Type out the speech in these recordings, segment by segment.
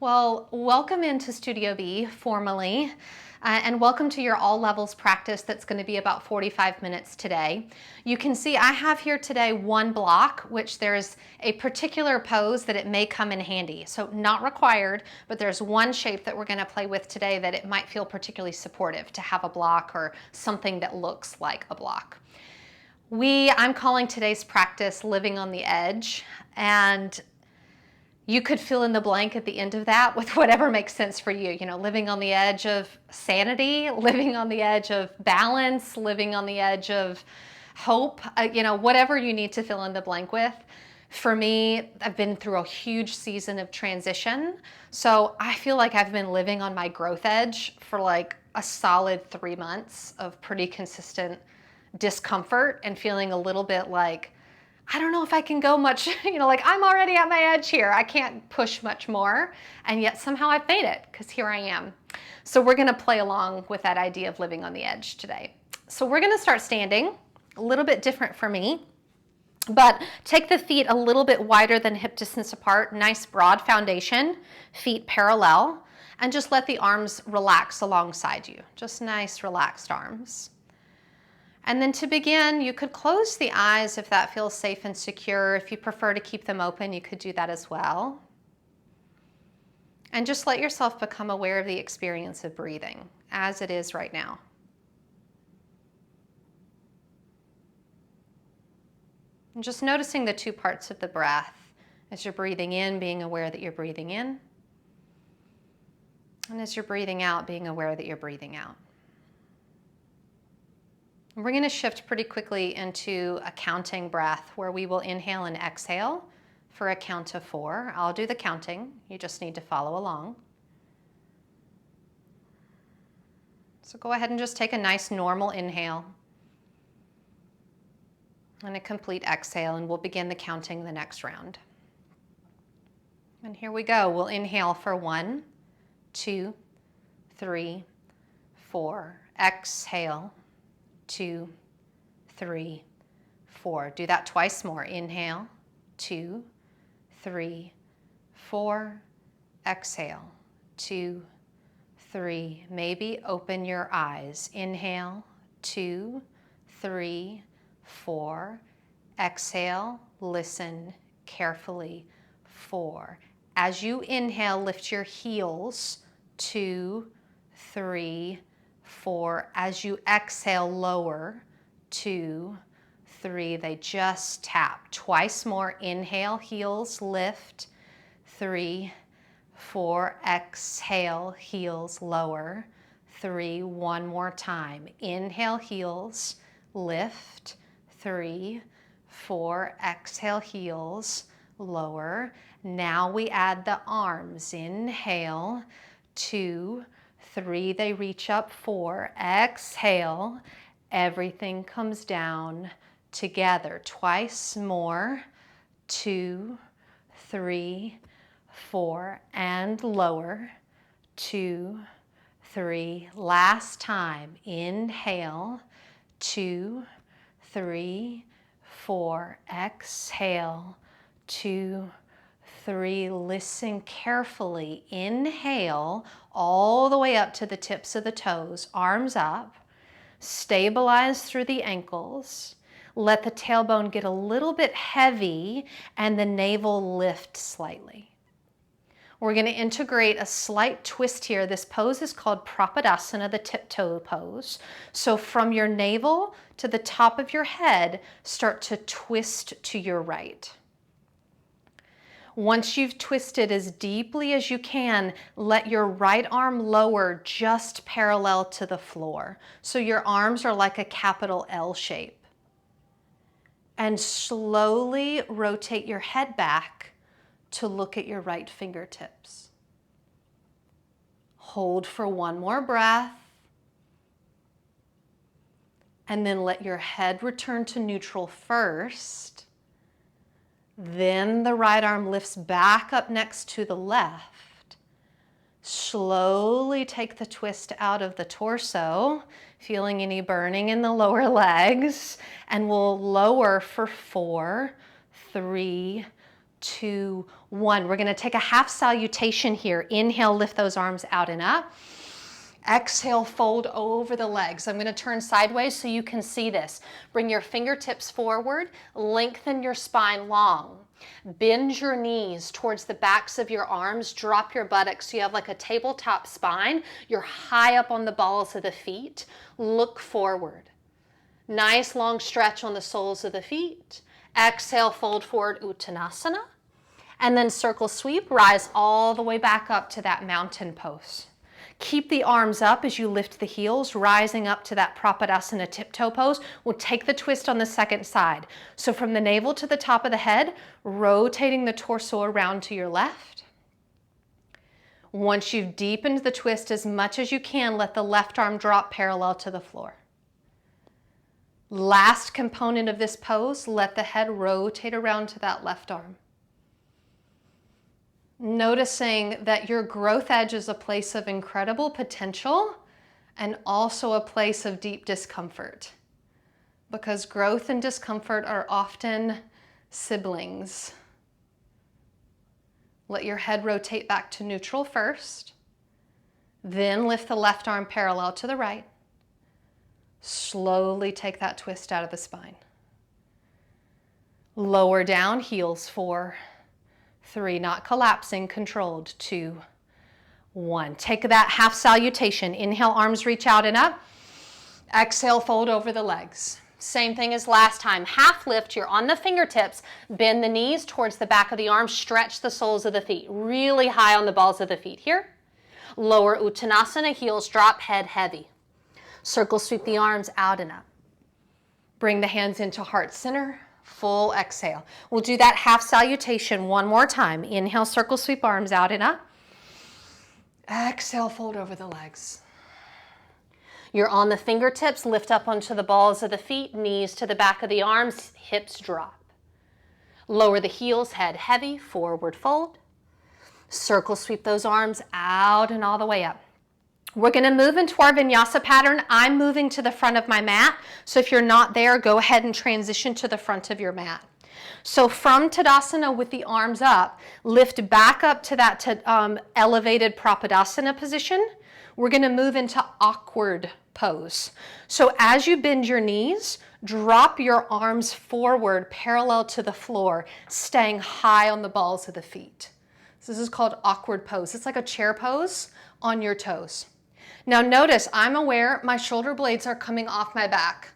Well, welcome into Studio B formally, and welcome to your all levels practice that's going to be about 45 minutes today. You can see I have here today one block, which there's a particular pose that it may come in handy. So not required, but there's one shape that we're going to play with today that it might feel particularly supportive to have a block or something that looks like a block. I'm calling today's practice Living on the Edge, and you could fill in the blank at the end of that with whatever makes sense for you. You know, living on the edge of sanity, living on the edge of balance, living on the edge of hope, whatever you need to fill in the blank with. For me, I've been through a huge season of transition. So I feel like I've been living on my growth edge for like a solid 3 months of pretty consistent discomfort and feeling a little bit like, I don't know if I can go much, like I'm already at my edge here. I can't push much more. And yet somehow I've made it because here I am. So we're going to play along with that idea of living on the edge today. So we're going to start standing, a little bit different for me, but take the feet a little bit wider than hip distance apart, nice broad foundation, feet parallel, and just let the arms relax alongside you. Just nice relaxed arms. And then to begin, you could close the eyes if that feels safe and secure. If you prefer to keep them open, you could do that as well. And just let yourself become aware of the experience of breathing as it is right now. And just noticing the two parts of the breath. As you're breathing in, being aware that you're breathing in. And as you're breathing out, being aware that you're breathing out. We're going to shift pretty quickly into a counting breath where we will inhale and exhale for a count of 4. I'll do the counting. You just need to follow along. So go ahead and just take a nice normal inhale and a complete exhale, and we'll begin the counting the next round. And here we go. We'll inhale for 1, 2, 3, 4. Exhale. 2, 3, 4. Do that twice more. Inhale, 2, 3, 4. Exhale, 2, 3. Maybe open your eyes. Inhale, 2, 3, 4. Exhale, listen carefully. 4. As you inhale, lift your heels. 2, 3, 4. As you exhale, lower. 2, 3. They just tap. Twice more. Inhale, heels lift. 3, 4. Exhale, heels lower. 3. One more time. Inhale, heels lift. 3, 4. Exhale, heels lower. Now we add the arms. Inhale, 2, 3, they reach up. 4, exhale, everything comes down together. Twice more. 2, 3, 4, and lower. 2, 3, last time. Inhale, 2, 3, 4, exhale, 2, 3, listen carefully. Inhale all the way up to the tips of the toes, arms up. Stabilize through the ankles. Let the tailbone get a little bit heavy and the navel lift slightly. We're going to integrate a slight twist here. This pose is called Prapadasana, the tiptoe pose. So from your navel to the top of your head, start to twist to your right. Once you've twisted as deeply as you can, let your right arm lower just parallel to the floor. So your arms are like a capital L shape. And slowly rotate your head back to look at your right fingertips. Hold for one more breath. And then let your head return to neutral first. Then the right arm lifts back up next to the left. Slowly take the twist out of the torso, feeling any burning in the lower legs, and we'll lower for 4, 3, 2, 1. We're going to take a half salutation here. Inhale, lift those arms out and up. Exhale, fold over the legs. I'm going to turn sideways so you can see this. Bring your fingertips forward, lengthen your spine long. Bend your knees towards the backs of your arms, drop your buttocks so you have like a tabletop spine. You're high up on the balls of the feet. Look forward. Nice long stretch on the soles of the feet. Exhale, fold forward, Uttanasana. And then circle sweep, rise all the way back up to that mountain pose. Keep the arms up as you lift the heels, rising up to that Prapadasana tiptoe pose. We'll take the twist on the second side. So from the navel to the top of the head, rotating the torso around to your left. Once you've deepened the twist as much as you can, let the left arm drop parallel to the floor. Last component of this pose, let the head rotate around to that left arm. Noticing that your growth edge is a place of incredible potential and also a place of deep discomfort, because growth and discomfort are often siblings. Let your head rotate back to neutral first, then lift the left arm parallel to the right. Slowly take that twist out of the spine. Lower down, heels 4, 3, not collapsing, controlled, 2, 1. Take that half salutation. Inhale, arms reach out and up. Exhale, fold over the legs. Same thing as last time. Half lift, you're on the fingertips. Bend the knees towards the back of the arms. Stretch the soles of the feet. Really high on the balls of the feet here. Lower Uttanasana, heels drop, head heavy. Circle sweep the arms out and up. Bring the hands into heart center. Full exhale. We'll do that half salutation one more time. Inhale, circle sweep arms out and up. Exhale, fold over the legs. You're on the fingertips, lift up onto the balls of the feet, knees to the back of the arms, hips drop. Lower the heels, head heavy, forward fold. Circle sweep those arms out and all the way up. We're going to move into our vinyasa pattern. I'm moving to the front of my mat. So if you're not there, go ahead and transition to the front of your mat. So from Tadasana with the arms up, lift back up to that elevated Prapadasana position. We're going to move into awkward pose. So as you bend your knees, drop your arms forward parallel to the floor, staying high on the balls of the feet. So this is called awkward pose. It's like a chair pose on your toes. Now notice, I'm aware my shoulder blades are coming off my back,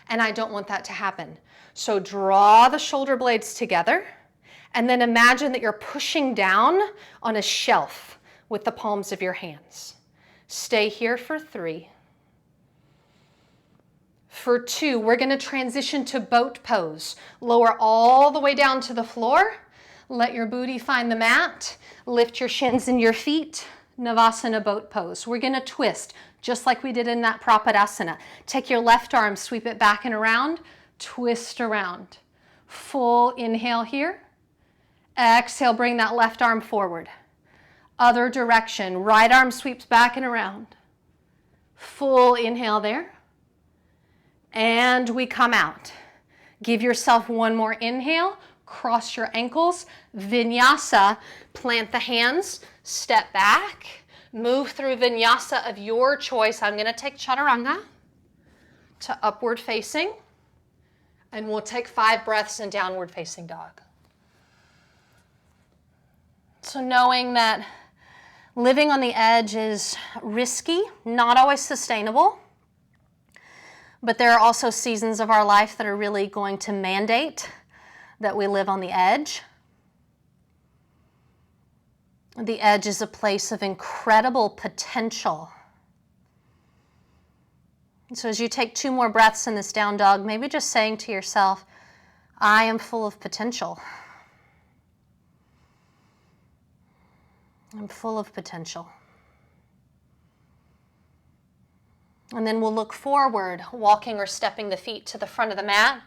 and I don't want that to happen. So draw the shoulder blades together, and then imagine that you're pushing down on a shelf with the palms of your hands. Stay here for 3. For 2, we're going to transition to boat pose. Lower all the way down to the floor. Let your booty find the mat. Lift your shins and your feet. Navasana boat pose. We're going to twist just like we did in that Prapadasana. Take your left arm, sweep it back and around, twist around. Full inhale here. Exhale, bring that left arm forward. Other direction, right arm sweeps back and around. Full inhale there. And we come out. Give yourself one more inhale. Cross your ankles. Vinyasa, plant the hands. Step back, move through vinyasa of your choice. I'm going to take chaturanga to upward facing, and we'll take 5 breaths in downward facing dog. So knowing that living on the edge is risky, not always sustainable, but there are also seasons of our life that are really going to mandate that we live on the edge. The edge is a place of incredible potential. So as you take 2 more breaths in this down dog, maybe just saying to yourself, I am full of potential. I'm full of potential. And then we'll look forward, walking or stepping the feet to the front of the mat.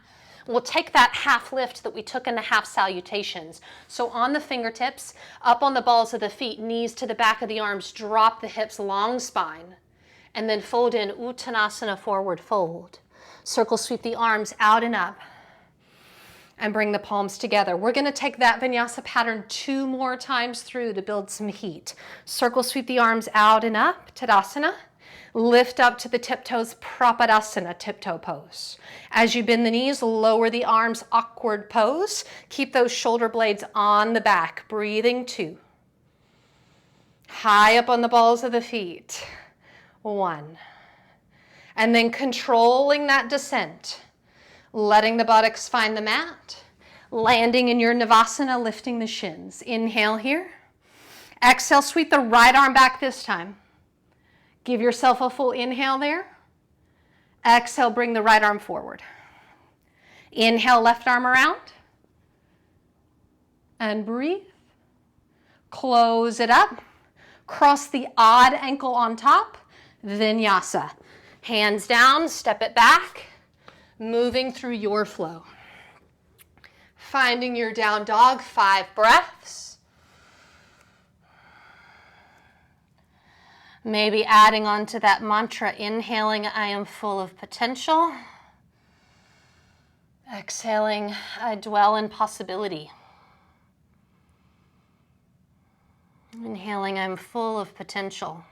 We'll take that half lift that we took in the half salutations. So on the fingertips, up on the balls of the feet, knees to the back of the arms, drop the hips, long spine, and then fold in Uttanasana, forward fold. Circle sweep the arms out and up. and bring the palms together. We're going to take that vinyasa pattern 2 more times through to build some heat. Circle sweep the arms out and up, Tadasana. Lift up to the tiptoes, Prapadasana, tiptoe pose. As you bend the knees, lower the arms, awkward pose. Keep those shoulder blades on the back, breathing 2. High up on the balls of the feet, 1. And then controlling that descent, letting the buttocks find the mat, landing in your Navasana, lifting the shins. Inhale here. Exhale, sweep the right arm back this time. Give yourself a full inhale there. Exhale, bring the right arm forward. Inhale, left arm around. And breathe. Close it up. Cross the odd ankle on top. Vinyasa. Hands down, step it back. Moving through your flow. Finding your down dog, 5 breaths. Maybe adding on to that mantra, inhaling, I am full of potential. Exhaling, I dwell in possibility. Inhaling, I'm full of potential.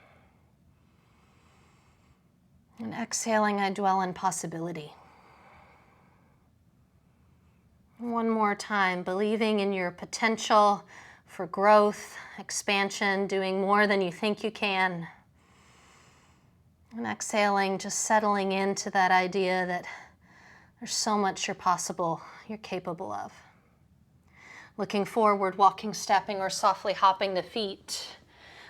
And exhaling, I dwell in possibility. One more time, believing in your potential for growth, expansion, doing more than you think you can. And exhaling, just settling into that idea that there's so much you're capable of. Looking forward, walking, stepping, or softly hopping the feet.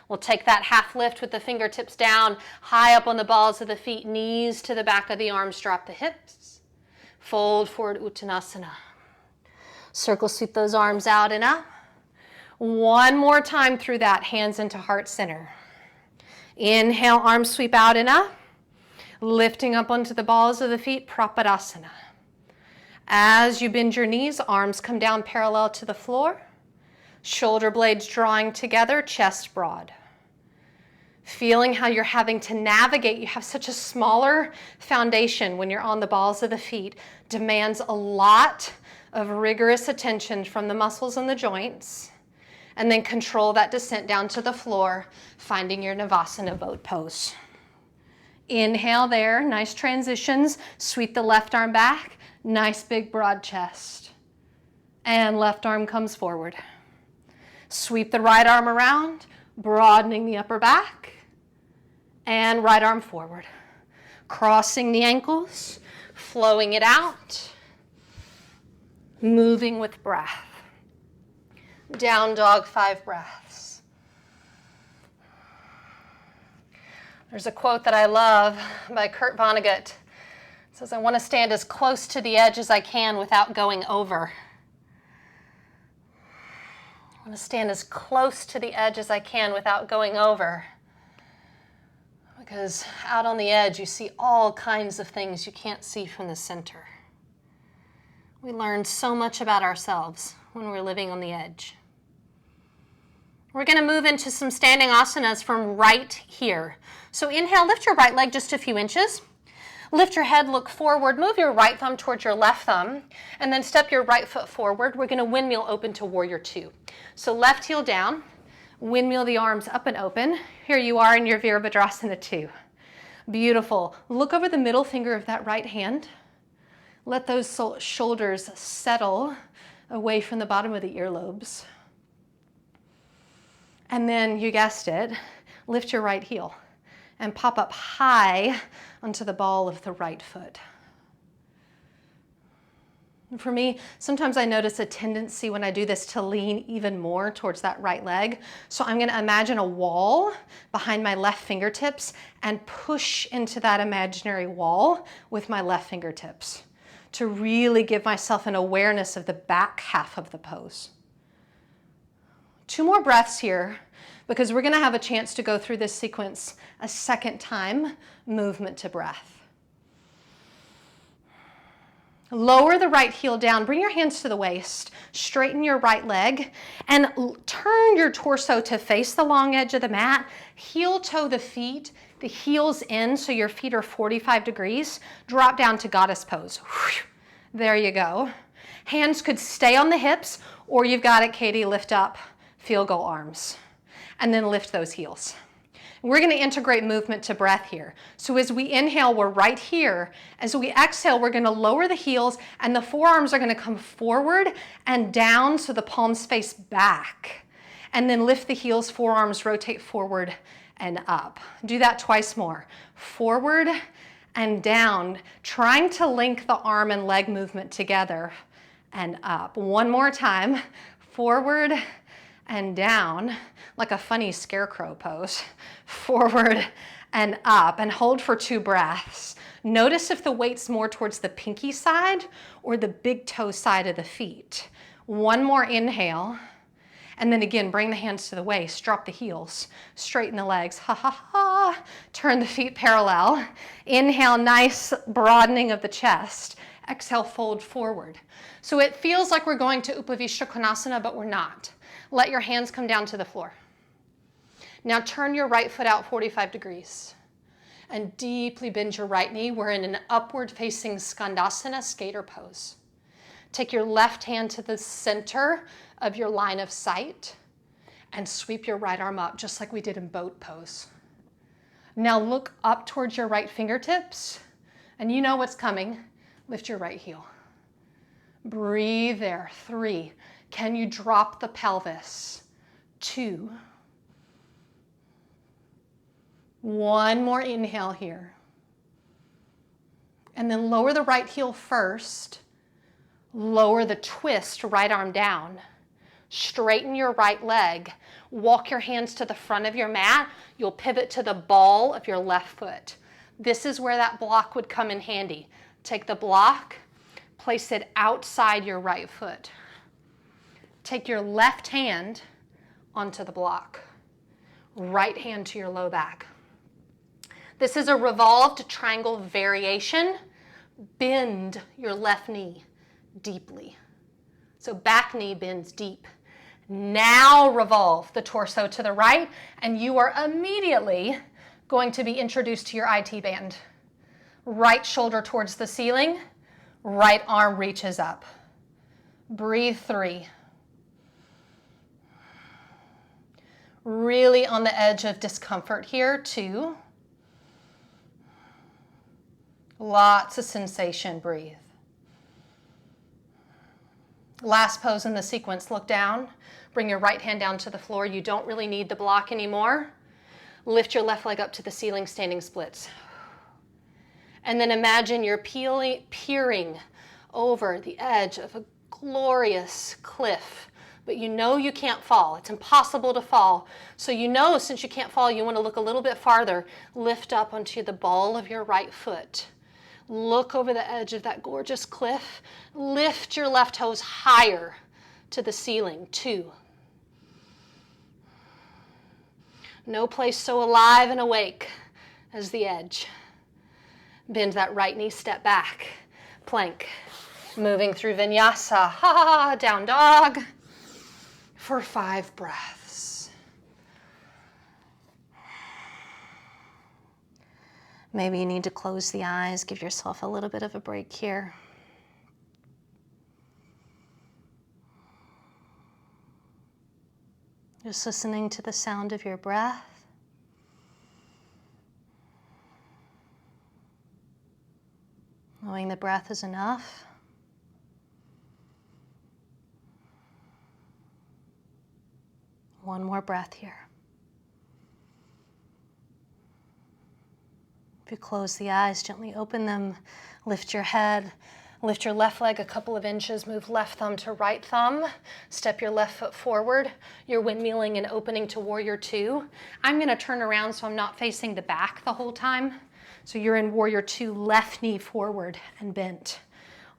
We'll take that half lift with the fingertips down, high up on the balls of the feet, knees to the back of the arms, drop the hips. Fold forward, Uttanasana. Circle sweep those arms out and up. One more time through that, hands into heart center. Inhale, arms sweep out and up. Lifting up onto the balls of the feet, Prapadasana. As you bend your knees, arms come down parallel to the floor. Shoulder blades drawing together, chest broad. Feeling how you're having to navigate. You have such a smaller foundation when you're on the balls of the feet. Demands a lot of rigorous attention from the muscles and the joints. And then control that descent down to the floor, finding your Navasana boat pose. Inhale there, nice transitions. Sweep the left arm back, nice big broad chest. And left arm comes forward. Sweep the right arm around, broadening the upper back. And right arm forward. Crossing the ankles, flowing it out. Moving with breath. Down dog, 5 breaths. There's a quote that I love by Kurt Vonnegut. It says, I want to stand as close to the edge as I can without going over. I want to stand as close to the edge as I can without going over. Because out on the edge, you see all kinds of things you can't see from the center. We learn so much about ourselves when we're living on the edge. We're going to move into some standing asanas from right here. So inhale, lift your right leg just a few inches. Lift your head, look forward, move your right thumb towards your left thumb, and then step your right foot forward. We're going to windmill open to warrior 2. So left heel down, windmill the arms up and open. Here you are in your Virabhadrasana 2. Beautiful. Look over the middle finger of that right hand. Let those shoulders settle away from the bottom of the earlobes. And then, you guessed it, lift your right heel and pop up high onto the ball of the right foot. And for me, sometimes I notice a tendency when I do this to lean even more towards that right leg. So I'm going to imagine a wall behind my left fingertips and push into that imaginary wall with my left fingertips to really give myself an awareness of the back half of the pose. 2 more breaths here, because we're going to have a chance to go through this sequence a second time, movement to breath. Lower the right heel down, bring your hands to the waist, straighten your right leg, and turn your torso to face the long edge of the mat. Heel toe the feet, the heels in so your feet are 45 degrees. Drop down to goddess pose. There you go. Hands could stay on the hips, or you've got it, Katie, lift up, field goal arms, and then lift those heels. We're going to integrate movement to breath here. So as we inhale, we're right here. As we exhale, we're going to lower the heels, and the forearms are going to come forward and down so the palms face back. And then lift the heels, forearms rotate forward and up. Do that twice more. Forward and down, trying to link the arm and leg movement together and up. One more time. Forward and down, like a funny scarecrow pose. Forward and up, and hold for 2 breaths. Notice if the weight's more towards the pinky side or the big toe side of the feet. One more inhale, and then again, bring the hands to the waist, drop the heels, straighten the legs, ha ha ha, turn the feet parallel. Inhale, nice broadening of the chest. Exhale, fold forward. So it feels like we're going to Upavishta Konasana, but we're not. Let your hands come down to the floor. Now turn your right foot out 45 degrees and deeply bend your right knee. We're in an upward facing Skandasana, skater pose. Take your left hand to the center of your line of sight and sweep your right arm up just like we did in boat pose. Now look up towards your right fingertips, and you know what's coming. Lift your right heel. Breathe there. 3. Can you drop the pelvis? 2. One more inhale here. And then lower the right heel first. Lower the twist, right arm down. Straighten your right leg. Walk your hands to the front of your mat. You'll pivot to the ball of your left foot. This is where that block would come in handy. Take the block, place it outside your right foot. Take your left hand onto the block. Right hand to your low back. This is a revolved triangle variation. Bend your left knee deeply. So back knee bends deep. Now revolve the torso to the right, and you are immediately going to be introduced to your IT band. Right shoulder towards the ceiling, right arm reaches up. Breathe 3. Really on the edge of discomfort here, 2. Lots of sensation, breathe. Last pose in the sequence, look down. Bring your right hand down to the floor. You don't really need the block anymore. Lift your left leg up to the ceiling, standing splits. And then imagine you're peering over the edge of a glorious cliff, but you know you can't fall. It's impossible to fall. So you know since you can't fall, you want to look a little bit farther. Lift up onto the ball of your right foot. Look over the edge of that gorgeous cliff. Lift your left toes higher to the ceiling. 2. No place so alive and awake as the edge. Bend that right knee, step back. Plank. Moving through Vinyasa. Ha, down dog. For 5 breaths. Maybe you need to close the eyes, give yourself a little bit of a break here. Just listening to the sound of your breath. Knowing the breath is enough. One more breath here. If you close the eyes, gently open them, lift your head, lift your left leg a couple of inches, move left thumb to right thumb, step your left foot forward. You're windmilling and opening to Warrior 2. I'm gonna turn around so I'm not facing the back the whole time. So you're in Warrior 2, left knee forward and bent,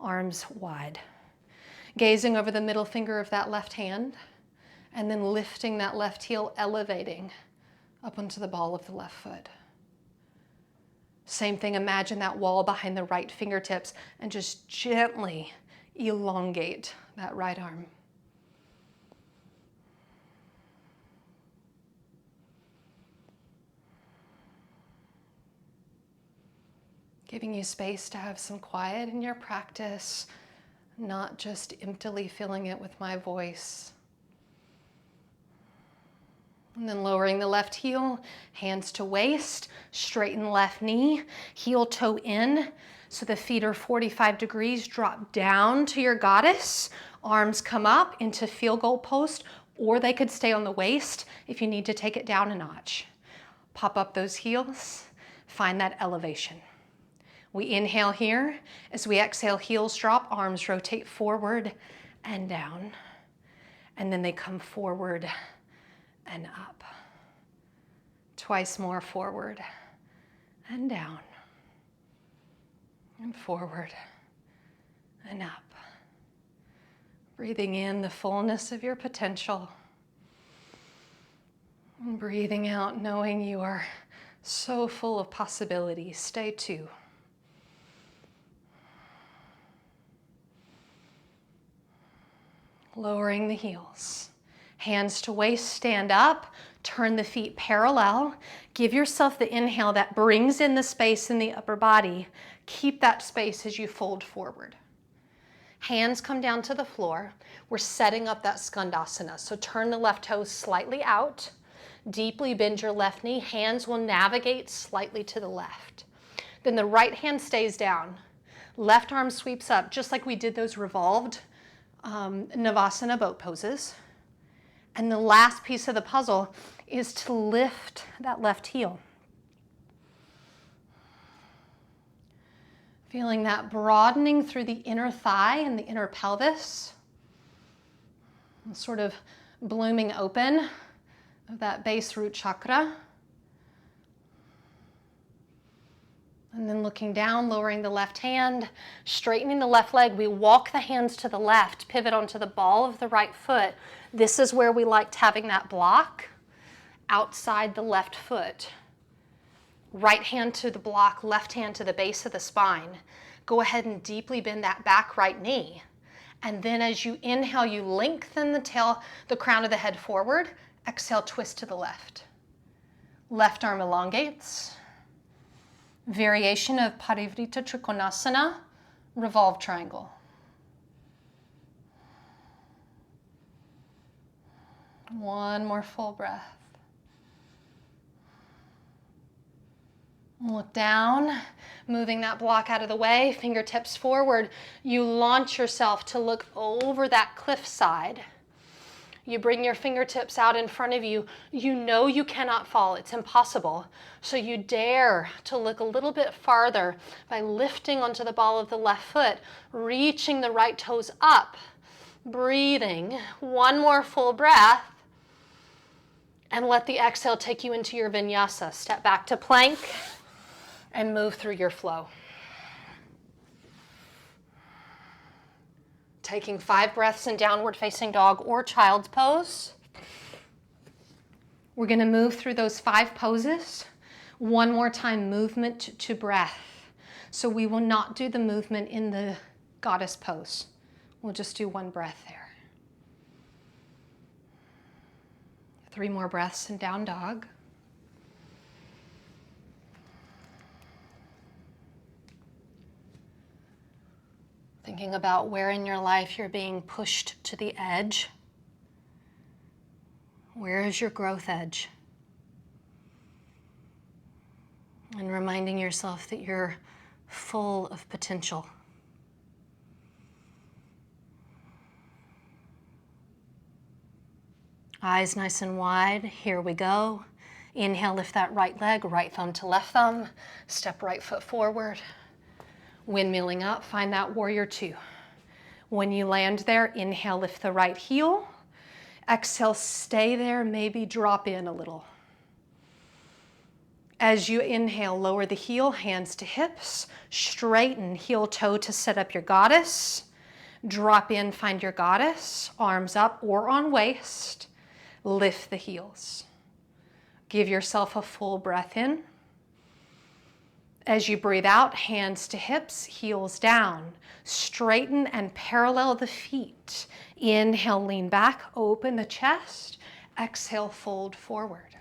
arms wide. Gazing over the middle finger of that left hand, and then lifting that left heel, elevating up onto the ball of the left foot. Same thing, imagine that wall behind the right fingertips and just gently elongate that right arm. Giving you space to have some quiet in your practice not just emptily filling it with my voice. And then lowering the left heel, hands to waist, straighten left knee, heel toe in, so the feet are 45 degrees, drop down to your goddess, arms come up into field goal post, or they could stay on the waist if you need to take it down a notch. Pop up those heels, find that elevation. We inhale here. As we exhale, heels drop, arms rotate forward and down. And then they come forward and up. Twice more, forward and down. And forward and up. Breathing in the fullness of your potential. And breathing out, knowing you are so full of possibilities. Stay two. Lowering the heels. Hands to waist, stand up, turn the feet parallel. Give yourself the inhale that brings in the space in the upper body. Keep that space as you fold forward. Hands come down to the floor. We're setting up that skandasana. So turn the left toes slightly out. Deeply bend your left knee. Hands will navigate slightly to the left. Then the right hand stays down. Left arm sweeps up, just like we did those revolved Navasana boat poses. And the last piece of the puzzle is to lift that left heel. Feeling that broadening through the inner thigh and the inner pelvis. Sort of blooming open of that base root chakra. And then looking down, lowering the left hand, straightening the left leg. We walk the hands to the left, pivot onto the ball of the right foot. This is where we liked having that block outside the left foot. Right hand to the block, left hand to the base of the spine. Go ahead and deeply bend that back right knee. And then as you inhale, you lengthen the tail, the crown of the head forward. Exhale, twist to the left. Left arm elongates. Variation of Parivrita Trikonasana, Revolved Triangle. One more full breath. Look down, moving that block out of the way, fingertips forward. You launch yourself to look over that cliff side. You bring your fingertips out in front of you. You know you cannot fall. It's impossible. So you dare to look a little bit farther by lifting onto the ball of the left foot, reaching the right toes up, breathing. One more full breath. And let the exhale take you into your vinyasa. Step back to plank and move through your flow. Taking 5 breaths in downward facing dog or child's pose. We're going to move through those 5 poses. One more time, movement to breath. So we will not do the movement in the goddess pose. We'll just do 1 breath there. 3 more breaths in down dog. Thinking about where in your life you're being pushed to the edge. Where is your growth edge? And reminding yourself that you're full of potential. Eyes nice and wide. Here we go. Inhale, lift that right leg, right thumb to left thumb. Step right foot forward. Windmilling up, find that warrior 2. When you land there, inhale, lift the right heel. Exhale, stay there, maybe drop in a little. As you inhale, lower the heel, hands to hips. Straighten heel toe to set up your goddess. Drop in, find your goddess. Arms up or on waist. Lift the heels. Give yourself a full breath in. As you breathe out, hands to hips, heels down. Straighten and parallel the feet. Inhale, lean back, open the chest. Exhale, fold forward.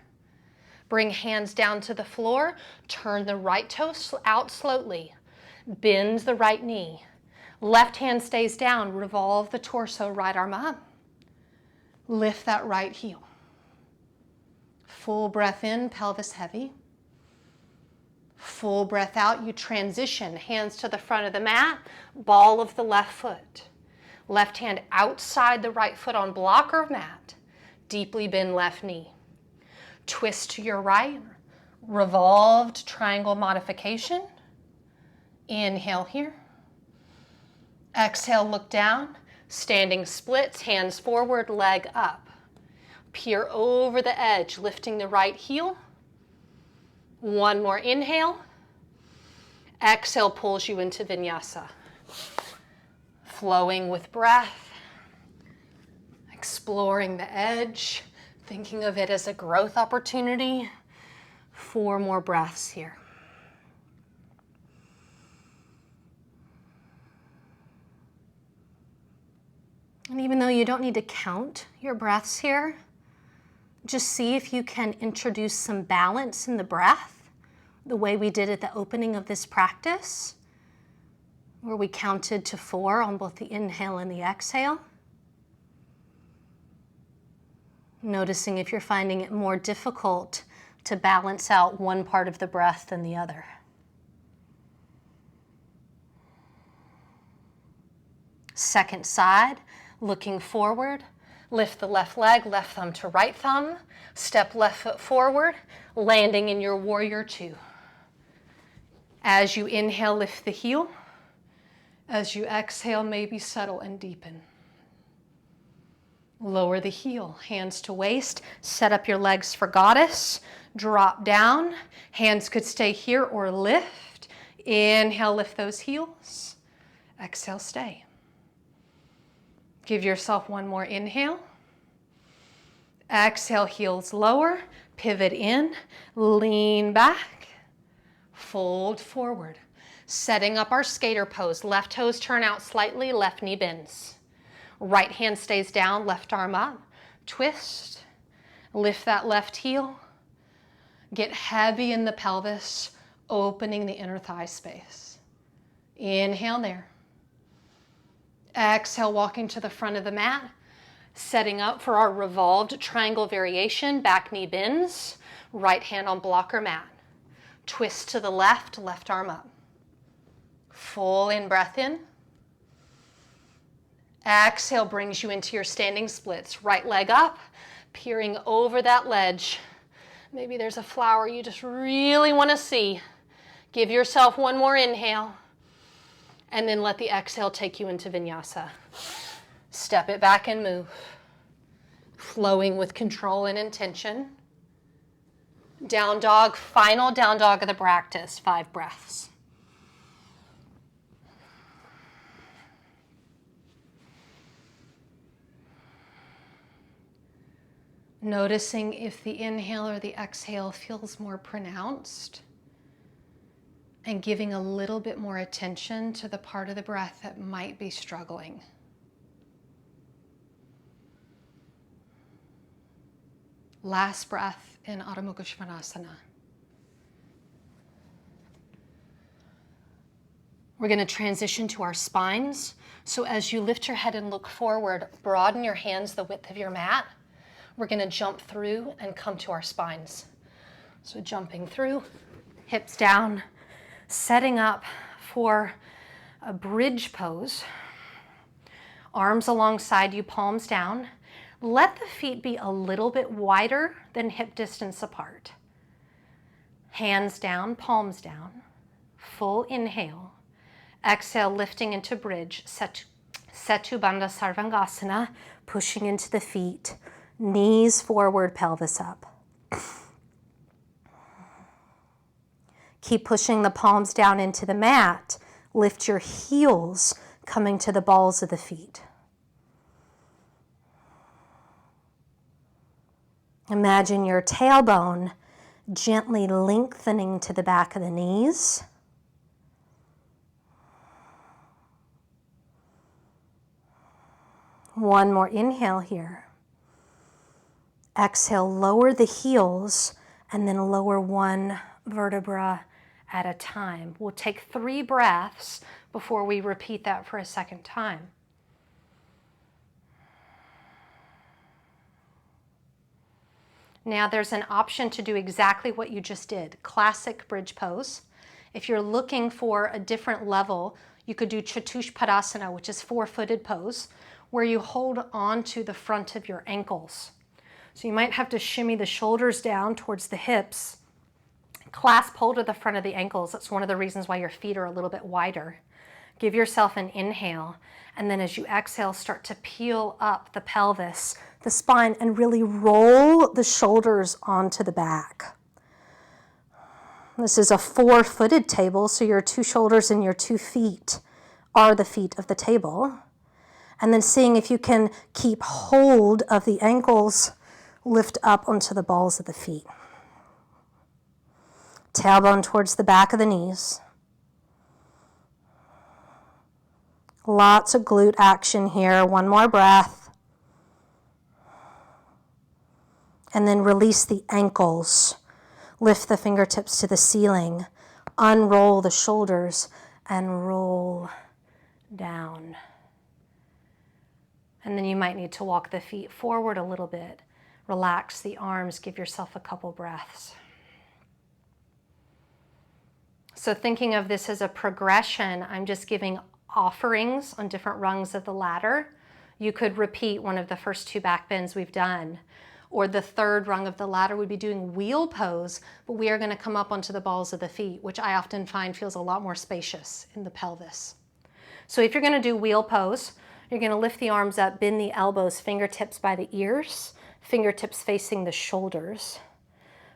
Bring hands down to the floor. Turn the right toe out slowly. Bend the right knee. Left hand stays down. Revolve the torso, right arm up. Lift that right heel. Full breath in, pelvis heavy. Full breath out, you transition. Hands to the front of the mat, ball of the left foot. Left hand outside the right foot on block or mat. Deeply bend left knee. Twist to your right. Revolved triangle modification. Inhale here. Exhale, look down. Standing splits, hands forward, leg up. Peer over the edge, lifting the right heel. One more inhale. Exhale pulls you into Vinyasa. Flowing with breath. Exploring the edge. Thinking of it as a growth opportunity. 4 more breaths here. And even though you don't need to count your breaths here, just see if you can introduce some balance in the breath, the way we did at the opening of this practice, where we counted to 4 on both the inhale and the exhale. Noticing if you're finding it more difficult to balance out one part of the breath than the other. Second side, looking forward. Lift the left leg, left thumb to right thumb. Step left foot forward, landing in your warrior 2. As you inhale, lift the heel. As you exhale, maybe settle and deepen. Lower the heel, hands to waist. Set up your legs for goddess. Drop down. Hands could stay here or lift. Inhale, lift those heels. Exhale, stay. Give yourself one more inhale. Exhale, heels lower. Pivot in. Lean back. Fold forward. Setting up our skater pose. Left toes turn out slightly. Left knee bends. Right hand stays down. Left arm up. Twist. Lift that left heel. Get heavy in the pelvis. Opening the inner thigh space. Inhale there. Exhale, walking to the front of the mat, setting up for our revolved triangle variation. Back knee bends, right hand on block or mat. Twist to the left, left arm up. Full in breath in. Exhale brings you into your standing splits. Right leg up, peering over that ledge. Maybe there's a flower you just really want to see. Give yourself one more inhale. And then let the exhale take you into Vinyasa. Step it back and move. Flowing with control and intention. Down dog, final down dog of the practice. 5 breaths. Noticing if the inhale or the exhale feels more pronounced. And giving a little bit more attention to the part of the breath that might be struggling. Last breath in Adho Mukha Svanasana. We're going to transition to our spines. So as you lift your head and look forward, broaden your hands the width of your mat. We're going to jump through and come to our spines. So jumping through, hips down. Setting up for a bridge pose. Arms alongside you, palms down. Let the feet be a little bit wider than hip distance apart. Hands down, palms down. Full inhale. Exhale, lifting into bridge. Setu Bandha Sarvangasana, pushing into the feet. Knees forward, pelvis up. Keep pushing the palms down into the mat. Lift your heels, coming to the balls of the feet. Imagine your tailbone gently lengthening to the back of the knees. One more inhale here. Exhale, lower the heels, and then lower one vertebra at a time. We'll take 3 breaths before we repeat that for a second time. Now there's an option to do exactly what you just did, classic bridge pose. If you're looking for a different level, you could do Chatushpadasana, which is 4-footed pose, where you hold on to the front of your ankles. So you might have to shimmy the shoulders down towards the hips, clasp hold of the front of the ankles. That's one of the reasons why your feet are a little bit wider. Give yourself an inhale, and then as you exhale, start to peel up the pelvis, the spine, and really roll the shoulders onto the back. This is a 4-footed table, so your 2 shoulders and your 2 feet are the feet of the table. And then seeing if you can keep hold of the ankles, lift up onto the balls of the feet. Tailbone towards the back of the knees. Lots of glute action here. One more breath. And then release the ankles. Lift the fingertips to the ceiling. Unroll the shoulders and roll down. And then you might need to walk the feet forward a little bit. Relax the arms. Give yourself a couple breaths. So thinking of this as a progression, I'm just giving offerings on different rungs of the ladder. You could repeat one of the first 2 back bends we've done. Or the 3rd rung of the ladder would be doing wheel pose, but we are going to come up onto the balls of the feet, which I often find feels a lot more spacious in the pelvis. So if you're going to do wheel pose, you're going to lift the arms up, bend the elbows, fingertips by the ears, fingertips facing the shoulders.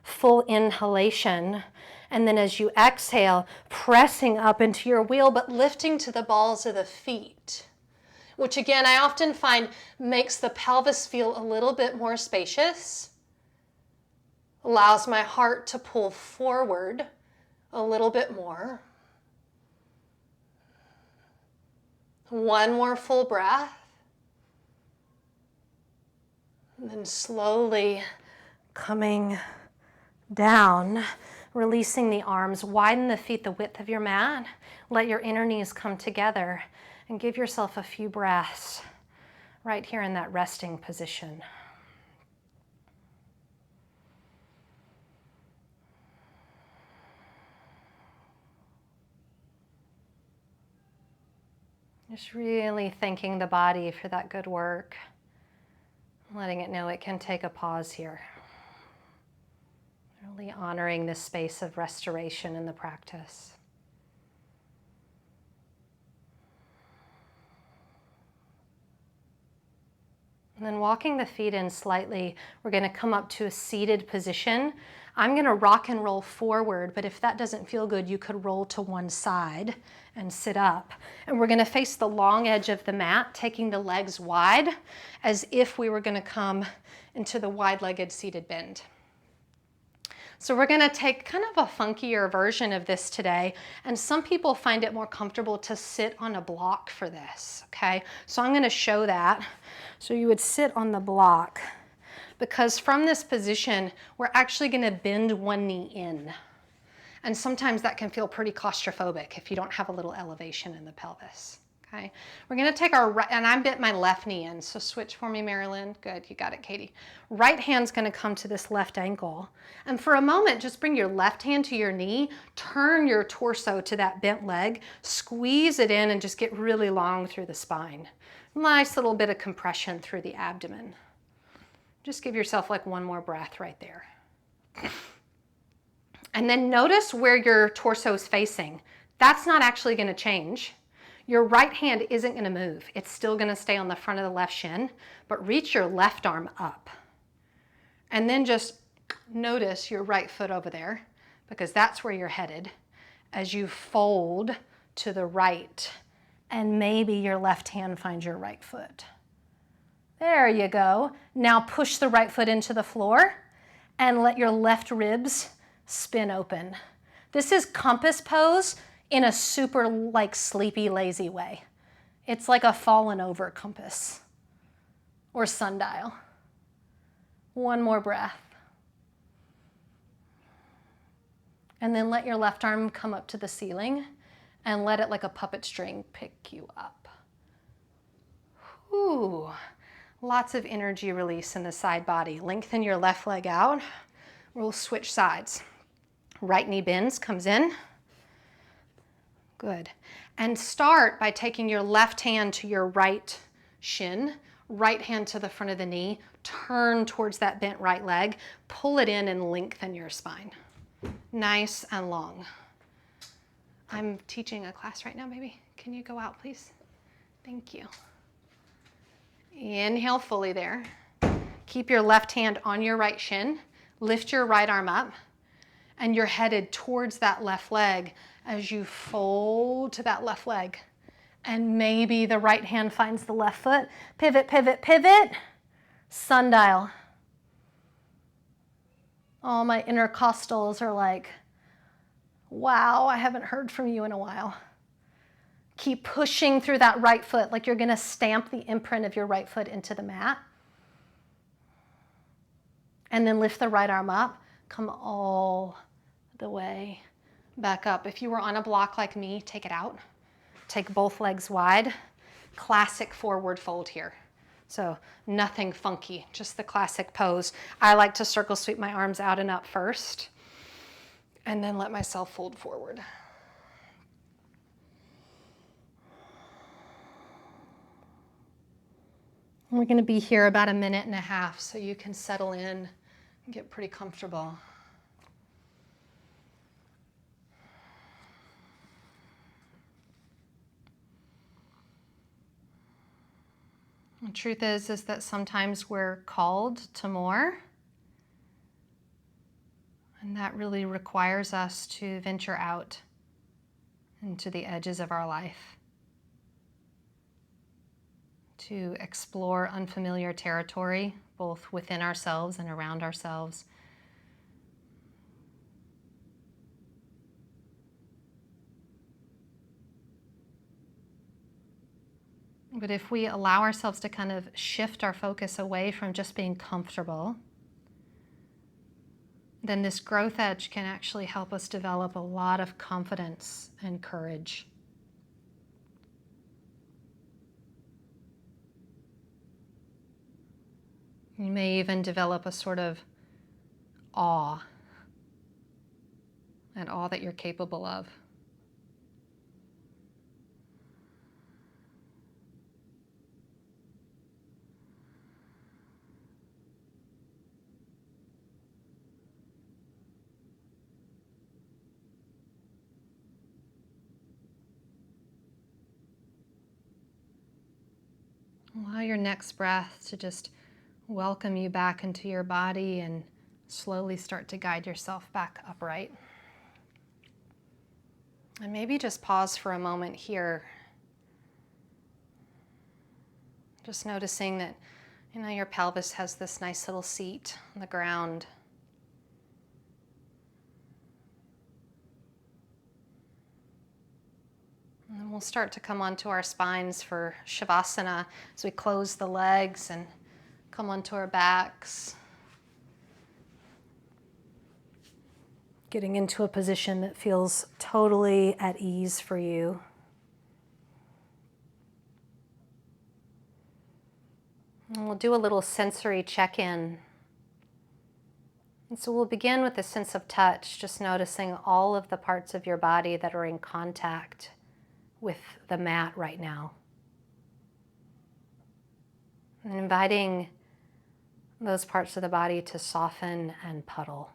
Full inhalation. And then as you exhale, pressing up into your wheel, but lifting to the balls of the feet, which again, I often find makes the pelvis feel a little bit more spacious, allows my heart to pull forward a little bit more. One more full breath. And then slowly coming down, releasing the arms, widen the feet the width of your mat, let your inner knees come together, and give yourself a few breaths right here in that resting position. Just really thanking the body for that good work, letting it know it can take a pause here. Really honoring this space of restoration in the practice. And then walking the feet in slightly, we're going to come up to a seated position. I'm going to rock and roll forward, but if that doesn't feel good, you could roll to one side and sit up. And we're going to face the long edge of the mat, taking the legs wide, as if we were going to come into the wide-legged seated bend. So we're going to take kind of a funkier version of this today, and some people find it more comfortable to sit on a block for this, okay? So I'm going to show that. So you would sit on the block, because from this position, we're actually going to bend one knee in. And sometimes that can feel pretty claustrophobic if you don't have a little elevation in the pelvis. Okay, we're going to take our right, and I bent my left knee in, so switch for me, Marilyn. Good, you got it, Katie. Right hand's going to come to this left ankle. And for a moment, just bring your left hand to your knee, turn your torso to that bent leg, squeeze it in, and just get really long through the spine. Nice little bit of compression through the abdomen. Just give yourself like one more breath right there. And then notice where your torso is facing. That's not actually going to change. Your right hand isn't going to move. It's still going to stay on the front of the left shin, but reach your left arm up. And then just notice your right foot over there, because that's where you're headed as you fold to the right, and maybe your left hand finds your right foot. There you go. Now push the right foot into the floor and let your left ribs spin open. This is compass pose in a super like sleepy, lazy way. It's like a fallen over compass or sundial. One more breath. And then let your left arm come up to the ceiling and let it, like a puppet string, pick you up. Ooh, lots of energy release in the side body. Lengthen your left leg out. We'll switch sides. Right knee bends, comes in. Good. And start by taking your left hand to your right shin, right hand to the front of the knee, turn towards that bent right leg, pull it in and lengthen your spine. Nice and long. I'm teaching a class right now, baby. Can you go out, please? Thank you. Inhale fully there. Keep your left hand on your right shin. Lift your right arm up. And you're headed towards that left leg as you fold to that left leg. And maybe the right hand finds the left foot. Pivot, pivot, pivot. Sundial. All my intercostals are like, wow, I haven't heard from you in a while. Keep pushing through that right foot like you're going to stamp the imprint of your right foot into the mat. And then lift the right arm up. Come all the way back up. If you were on a block like me, take it out. Take both legs wide. Classic forward fold here. So nothing funky, just the classic pose. I like to circle sweep my arms out and up first, and then let myself fold forward. We're going to be here about 1.5 minutes, so you can settle in and get pretty comfortable. The truth is that sometimes we're called to more, and that really requires us to venture out into the edges of our life, to explore unfamiliar territory, both within ourselves and around ourselves. But if we allow ourselves to kind of shift our focus away from just being comfortable, then this growth edge can actually help us develop a lot of confidence and courage. You may even develop a sort of awe, and awe that you're capable of. Allow your next breath to just welcome you back into your body and slowly start to guide yourself back upright. And maybe just pause for a moment here. Just noticing that, your pelvis has this nice little seat on the ground. And then we'll start to come onto our spines for Shavasana as we close the legs and come onto our backs. Getting into a position that feels totally at ease for you. And we'll do a little sensory check-in. And so we'll begin with a sense of touch, just noticing all of the parts of your body that are in contact with the mat right now. And inviting those parts of the body to soften and puddle.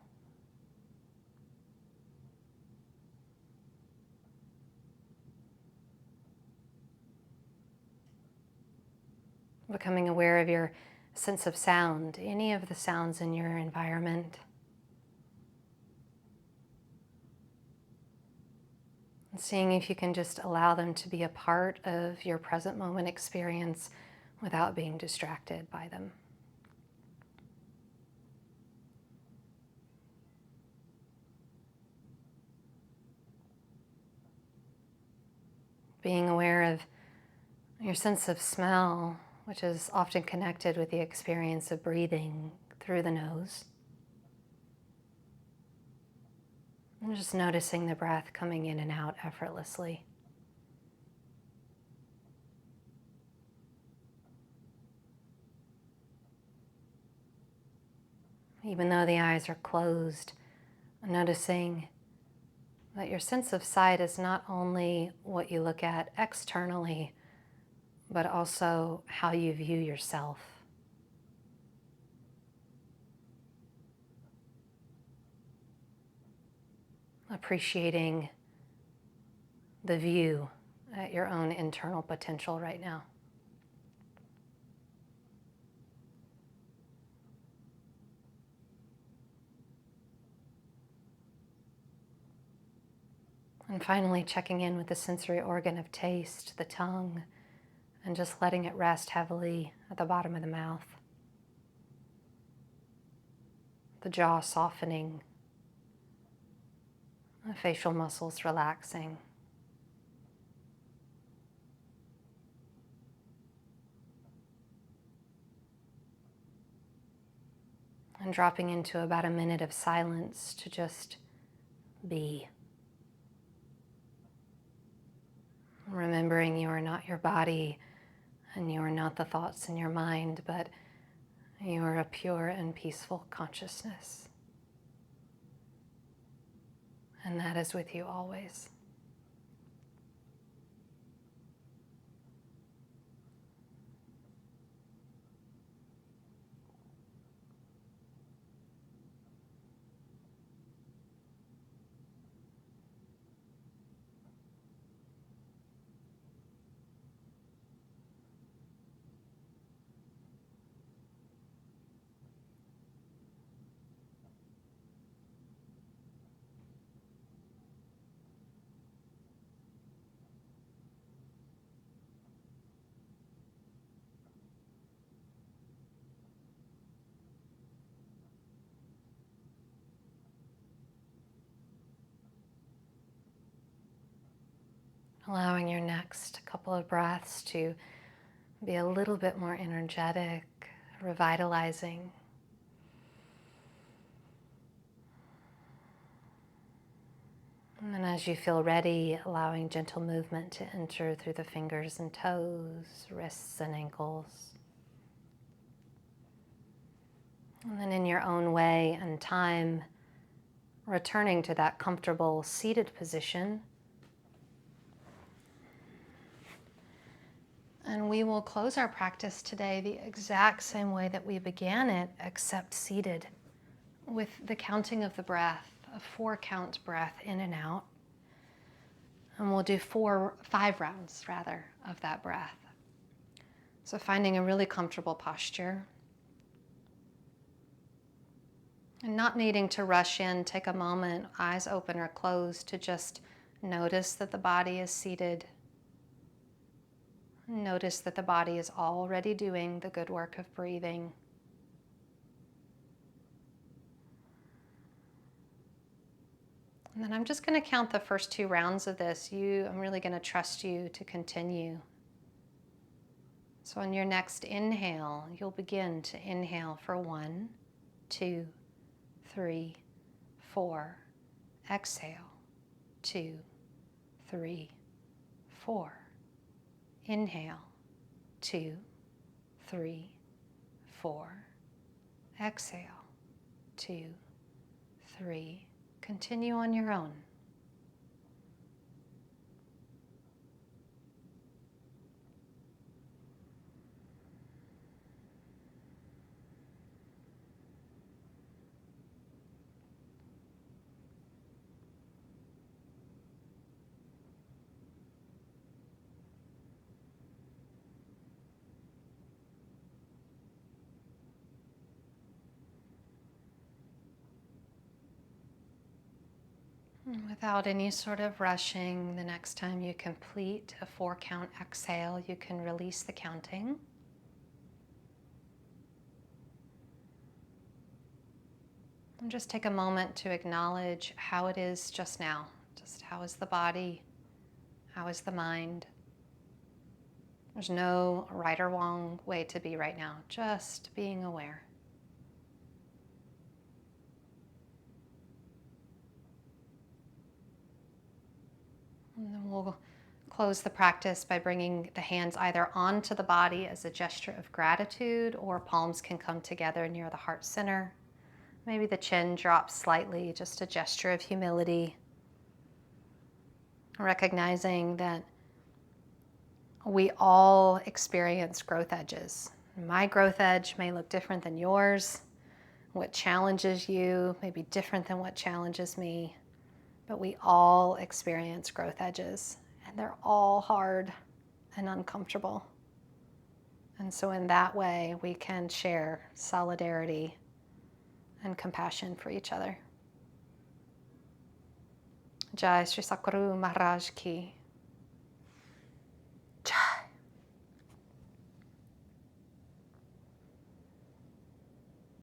Becoming aware of your sense of sound, any of the sounds in your environment. And seeing if you can just allow them to be a part of your present moment experience without being distracted by them. Being aware of your sense of smell, which is often connected with the experience of breathing through the nose. And just noticing the breath coming in and out effortlessly. Even though the eyes are closed, noticing that your sense of sight is not only what you look at externally, but also how you view yourself. Appreciating the view at your own internal potential right now. And finally, checking in with the sensory organ of taste, the tongue, and just letting it rest heavily at the bottom of the mouth. The jaw softening, the facial muscles relaxing. And dropping into about a minute of silence to just be. Remembering you are not your body and you are not the thoughts in your mind, but you are a pure and peaceful consciousness. And that is with you always. Allowing your next couple of breaths to be a little bit more energetic, revitalizing. And then as you feel ready, allowing gentle movement to enter through the fingers and toes, wrists and ankles. And then in your own way and time, returning to that comfortable seated position. And we will close our practice today the exact same way that we began it, except seated, with the counting of the breath, a 4-count breath in and out. And we'll do 5 rounds rather of that breath. So finding a really comfortable posture. And not needing to rush in, take a moment, eyes open or closed, to just notice that the body is seated. Notice that the body is already doing the good work of breathing. And then I'm just going to count the first 2 rounds of this. I'm really going to trust you to continue. So on your next inhale, you'll begin to inhale for 1, 2, 3, 4. Exhale, 2, 3, 4. Inhale, 2, 3, 4. Exhale, 2, 3. Continue on your own. Without any sort of rushing, the next time you complete a 4-count exhale, you can release the counting. And just take a moment to acknowledge how it is just now. Just how is the body? How is the mind? There's no right or wrong way to be right now, just being aware. And then we'll close the practice by bringing the hands either onto the body as a gesture of gratitude, or palms can come together near the heart center. Maybe the chin drops slightly, just a gesture of humility. Recognizing that we all experience growth edges. My growth edge may look different than yours. What challenges you may be different than what challenges me. But we all experience growth edges, and they're all hard and uncomfortable. And so in that way, we can share solidarity and compassion for each other. Jai Shri Sakuru Maharaj Ki.